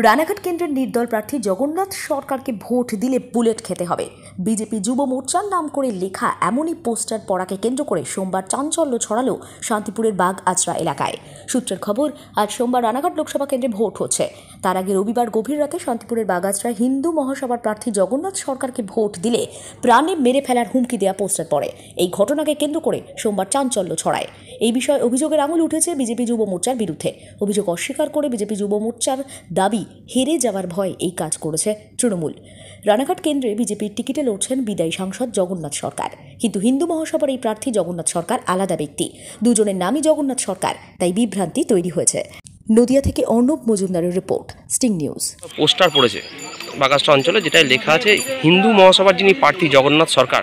রানাঘাট কেন্দ্রের নির্দল প্রার্থী জগন্নাথ সরকারকে ভোট দিলে বুলেট খেতে হবে। বিজেপি যুব মোর্চার নাম করে লেখা এমনই পোস্টার পড়াকে কেন্দ্র করে সোমবার চাঞ্চল্য ছড়ালো শান্তিপুরের বাগ আচরা এলাকায়। সূত্রের খবর, আজ সোমবার রানাঘাট লোকসভা কেন্দ্রে ভোট হচ্ছে। তার আগে রবিবার গভীর রাতে শান্তিপুরের বাগ আচরায় হিন্দু মহাসভার প্রার্থী জগন্নাথ সরকারকে ভোট দিলে প্রাণে মেরে ফেলার হুমকি দেওয়া পোস্টার পড়ে। এই ঘটনাকে কেন্দ্র করে সোমবার চাঞ্চল্য ছড়ায়। এই বিষয়ে অভিযোগের আঙুল উঠেছে বিজেপি যুব মোর্চার বিরুদ্ধে। অভিযোগ অস্বীকার করে বিজেপি যুব মোর্চার দাবি, হেরে যাওয়ার ভয় এই কাজ করেছে তৃণমূল। রানাঘাট কেন্দ্রে বিজেপির টিকিটে লড়ছেন বিদায়ী সাংসদ জগন্নাথ সরকার, কিন্তু হিন্দু মহাসভার এই প্রার্থী জগন্নাথ সরকার আলাদা ব্যক্তি। দুজনের নামই জগন্নাথ সরকার, তাই বিভ্রান্তি তৈরি হয়েছে। নদিয়া থেকে অর্ণব মজুমদারের রিপোর্ট, স্টিং নিউজ। পোস্টার পড়েছে বাগাসটা অঞ্চলে, যেটায় লেখা আছে হিন্দু মহাসভার যিনি প্রার্থী জগন্নাথ সরকার,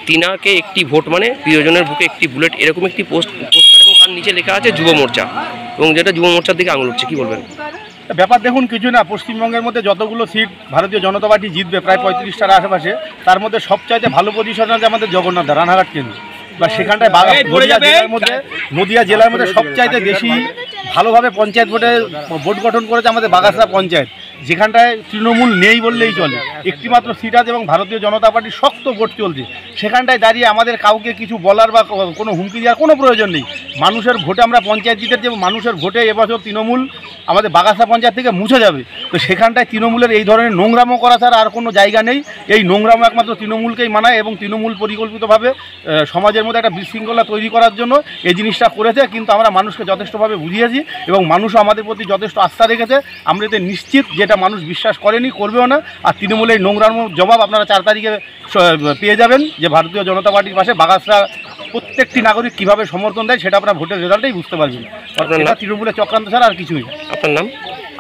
তিনাকে একটি ভোট মানে প্রিয়জনের বুকে একটি বুলেট, এরকম একটি পোস্টার, এবং তার নিচে লেখা আছে যুব মোর্চা, এবং যেটা যুব মোর্চার দিকে আঙুল উঠছে। কি বলবেন? ব্যাপার দেখুন, কিছু না, পশ্চিমবঙ্গের মধ্যে যতগুলো সিট ভারতীয় জনতা পার্টি জিতবে, প্রায় 35টার আশেপাশে, তার মধ্যে সবচাইতে ভালো পজিশন আছে আমাদের জগন্নাথ রানাঘাট কেন্দ্র। বা সেখানটায় নদিয়া জেলার মধ্যে সবচাইতে বেশি ভালোভাবে পঞ্চায়েত ভোট গঠন করেছে আমাদের বাগাসরা পঞ্চায়েত, যেখানটায় তৃণমূল নেই বললেই চলে। একটিমাত্র সিট আছে এবং ভারতীয় জনতা পার্টির শক্ত ভোট চলছে। সেখানটায় দাঁড়িয়ে আমাদের কাউকে কিছু বলার বা কোনো হুমকি দেওয়ার কোনো প্রয়োজন নেই। মানুষের ভোটে আমরা পঞ্চায়েত জিতেছি এবং মানুষের ভোটে এবছর তৃণমূল আমাদের বাগাসরা পঞ্চায়েত থেকে মুছে যাবে। তো সেখানটায় তৃণমূলের এই ধরনের নোংরামো করা ছাড়া আর কোনো জায়গা নেই। এই নোংরামো একমাত্র তৃণমূলকেই মানায়, এবং তৃণমূল পরিকল্পিতভাবে সমাজের মধ্যে একটা বিশৃঙ্খলা তৈরি করার জন্য এই জিনিসটা করেছে। কিন্তু আমরা মানুষকে যথেষ্টভাবে বুঝিয়েছি এবং মানুষও আমাদের প্রতি যথেষ্ট আস্থা রেখেছে। আমরা এতে নিশ্চিত, যেটা মানুষ বিশ্বাস করেনি, করবেও না। আর তৃণমূলের নোংরামোর জবাব আপনারা 4 তারিখে পেয়ে যাবেন, যে ভারতীয় জনতা পার্টির পাশে বাগাসরা প্রত্যেকটি নাগরিক কীভাবে সমর্থন দেয় সেটা আপনারা ভোটের রেজাল্টেই বুঝতে পারবেন। এটা তৃণমূলের চক্রান্ত ছাড়া আর কিছুই না। আপনার নাম?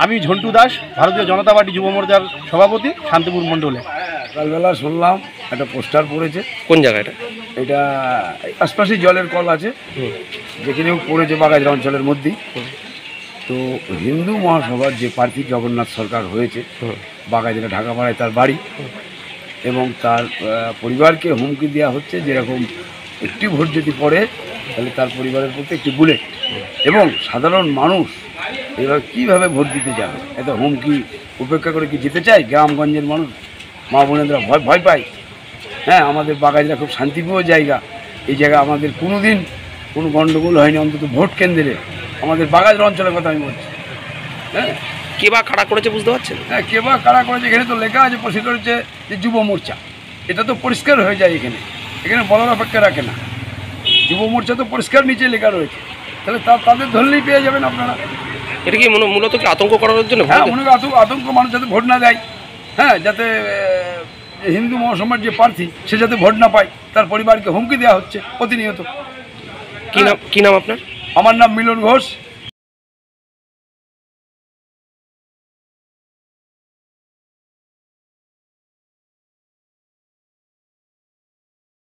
আমি ঝন্টু দাস, ভারতীয় জনতা পার্টি যুব মোর্চার সভাপতি, শান্তিপুর মণ্ডলে। সকালবেলা শুনলাম একটা পোস্টার পড়েছে। কোন জায়গাটা? এটা আশপাশে জলের কল আছে, যেখানেও পড়েছে বাগাজরা অঞ্চলের মধ্যেই। তো হিন্দু মহাসভার যে প্রার্থী জগন্নাথ সরকার হয়েছে, বাগাজরা ঢাকাপাড়ায় তার বাড়ি, এবং তার পরিবারকে হুমকি দেওয়া হচ্ছে যেরকম একটি ভোট যদি পড়ে তাহলে তার পরিবারের প্রতি একটি বুলেট। এবং সাধারণ মানুষ এবার কীভাবে ভোট দিতে যাবে? এত হুমকি উপেক্ষা করে কি যেতে চায়? গ্রামগঞ্জের মানুষ, মা বোনেরা ভয় পায়। হ্যাঁ, আমাদের বাগাজরা খুব শান্তিপ্রিয় জায়গা। এই জায়গা আমাদের কোনো দিন কোনো গণ্ডগোল হয়নি, অন্তত ভোট কেন্দ্রে। আমাদের বাগাজরা অঞ্চলের কথা আমি বলছি। হ্যাঁ, কে বা কারা করেছে বুঝতে পারছেন? হ্যাঁ, কে বা কারা করেছে এখানে তো লেখা আছে, পরিষ্কার হচ্ছে যে যুব মোর্চা। এটা তো পরিষ্কার হয়ে যায়, এখানে বলার অপেক্ষা রাখে না। যুব মোর্চা তো পরিষ্কার নিচে লেখা রয়েছে, তাহলে তাদের ধরলেই পেয়ে যাবেন আপনারা। এটা কি মূলত কি আতঙ্ক করার জন্য? হ্যাঁ, মনে আতঙ্ক, মানুষ যাতে ভোট না দেয়। হ্যাঁ, যাতে হিন্দু মহাসভার যে প্রার্থী সে যাতে ভোট না পায়, তার পরিবারকে হুমকি দেওয়া হচ্ছে প্রতিনিয়ত। কি নাম আপনার? আমার নাম মিলন ঘোষ।